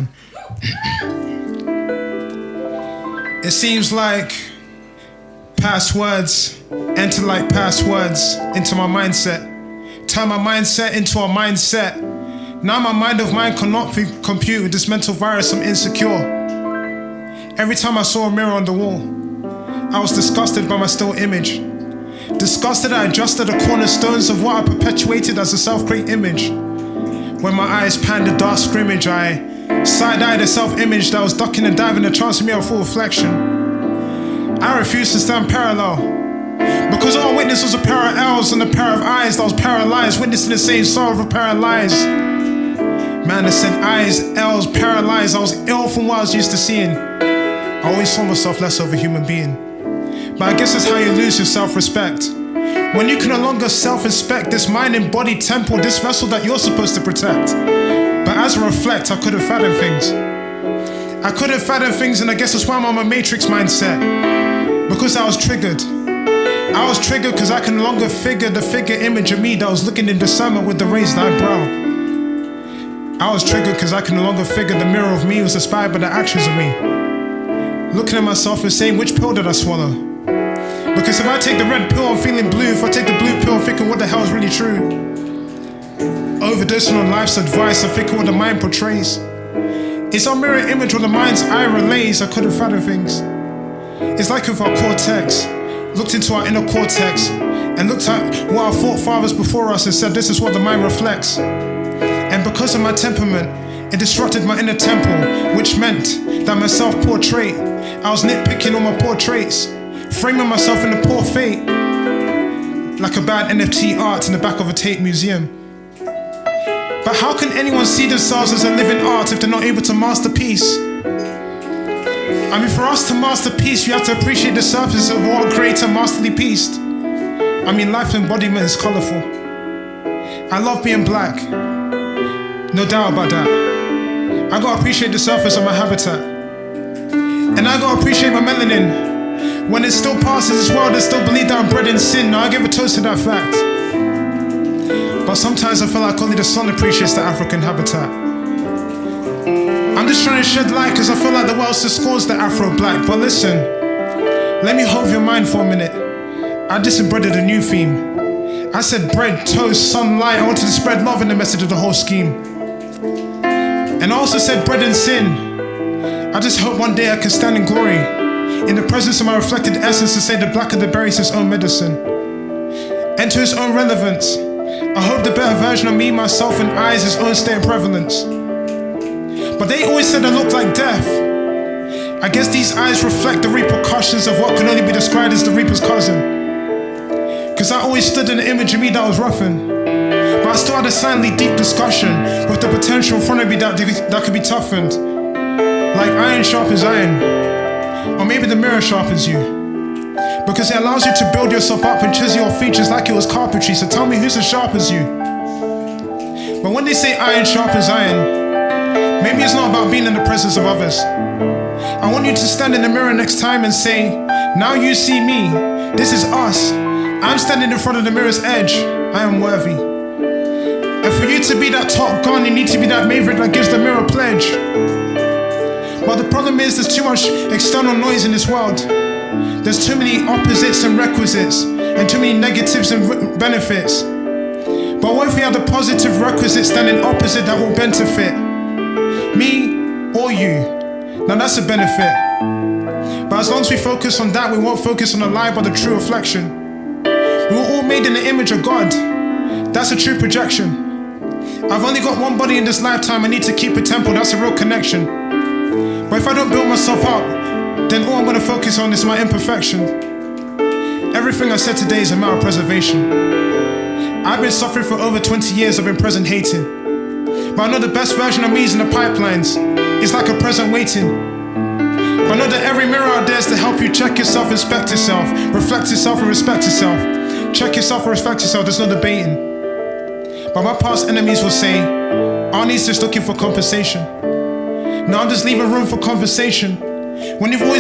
sound. It seems like past words enter like passwords into my mindset. Turn my mindset into a mindset. Now my mind of mine cannot compute with this mental virus. I'm insecure. Every time I saw a mirror on the wall, I was disgusted by my still image. Disgusted, I adjusted the cornerstones of what I perpetuated as a self-created image. When my eyes panned the dark scrimmage, I side-eyed a self-image that was ducking and diving to transfer me a full reflection. I refused to stand parallel, because all I witnessed was a pair of L's and a pair of eyes that was paralyzed, witnessing the same sorrow of a paralyzed. Man, I said eyes, L's, paralyzed. I was ill from what I was used to seeing. I always saw myself less of a human being. But I guess that's how you lose your self-respect. When you can no longer self-inspect this mind and body temple, this vessel that you're supposed to protect. But as I reflect, I could have fathomed things. I could have fathomed things, and I guess that's why I'm on my matrix mindset. Because I was triggered. I was triggered because I can no longer figure the figure image of me that was looking in discernment with the raised eyebrow. I was triggered because I can no longer figure the mirror of me was inspired by the actions of me. Looking at myself and saying, which pill did I swallow? Because if I take the red pill, I'm feeling blue. If I take the blue pill, I'm thinking what the hell is really true? Overdosing on life's advice, I'm thinking what the mind portrays. It's our mirror image what the mind's eye relays. I couldn't fathom things. It's like if our cortex looked into our inner cortex and looked at what our forefathers before us and said, this is what the mind reflects. And because of my temperament, it disrupted my inner temple, which meant that my self-portrait, I was nitpicking all my poor traits, framing myself in a poor fate, like a bad NFT art in the back of a tape museum. But how can anyone see themselves as a living art if they're not able to masterpiece? I mean, for us to masterpiece, you have to appreciate the surface of what a creator masterly pieced. I mean, life embodiment is colorful. I love being black, no doubt about that. I gotta appreciate the surface of my habitat. And I gotta appreciate my melanin. When it still passes this world, I still believe that I'm bred in sin. Now I give a toast to that fact. But sometimes I feel like only the sun appreciates the African habitat. I'm just trying to shed light because I feel like the world still scores the Afro-Black. But listen, let me hold your mind for a minute. I just embedded a new theme. I said bread, toast, sunlight. I wanted to spread love in the message of the whole scheme. And I also said bread and sin. I just hope one day I can stand in glory in the presence of my reflected essence to say the black of the berry is his own medicine. And to his own relevance, I hope the better version of me, myself, and I is his own state of prevalence. But they always said I looked like death. I guess these eyes reflect the repercussions of what can only be described as the reaper's cousin. Cause I always stood in the image of me that was roughened. But I still had a silently deep discussion with the potential in front of me that could be toughened. Like iron sharpens iron. Or maybe the mirror sharpens you. Because it allows you to build yourself up and chisel your features like it was carpentry. So tell me who's as sharp as you? But when they say iron sharpens iron, maybe it's not about being in the presence of others. I want you to stand in the mirror next time and say, now you see me, this is us. I'm standing in front of the mirror's edge, I am worthy. And for you to be that top gun, you need to be that maverick that gives the mirror pledge. But the problem is there's too much external noise in this world. There's too many opposites and requisites, and too many negatives and benefits. But what if we have the positive requisites standing opposite that will benefit? Me or you. Now that's a benefit. But as long as we focus on that, we won't focus on the lie but the true reflection. We were all made in the image of God. That's a true projection. I've only got one body in this lifetime, I need to keep a temple, that's a real connection. But if I don't build myself up, then all I'm going to focus on is my imperfection. Everything I said today is a matter of preservation. I've been suffering for over 20 years, I've been present hating. But I know the best version of me is in the pipelines. It's like a present waiting. But I know that every mirror out there is to help you check yourself, inspect yourself, reflect yourself and respect yourself. Check yourself and respect yourself, there's no debating. But my past enemies will say, ARNIE's just looking for compensation. Now I'm just leaving room for conversation. When you've always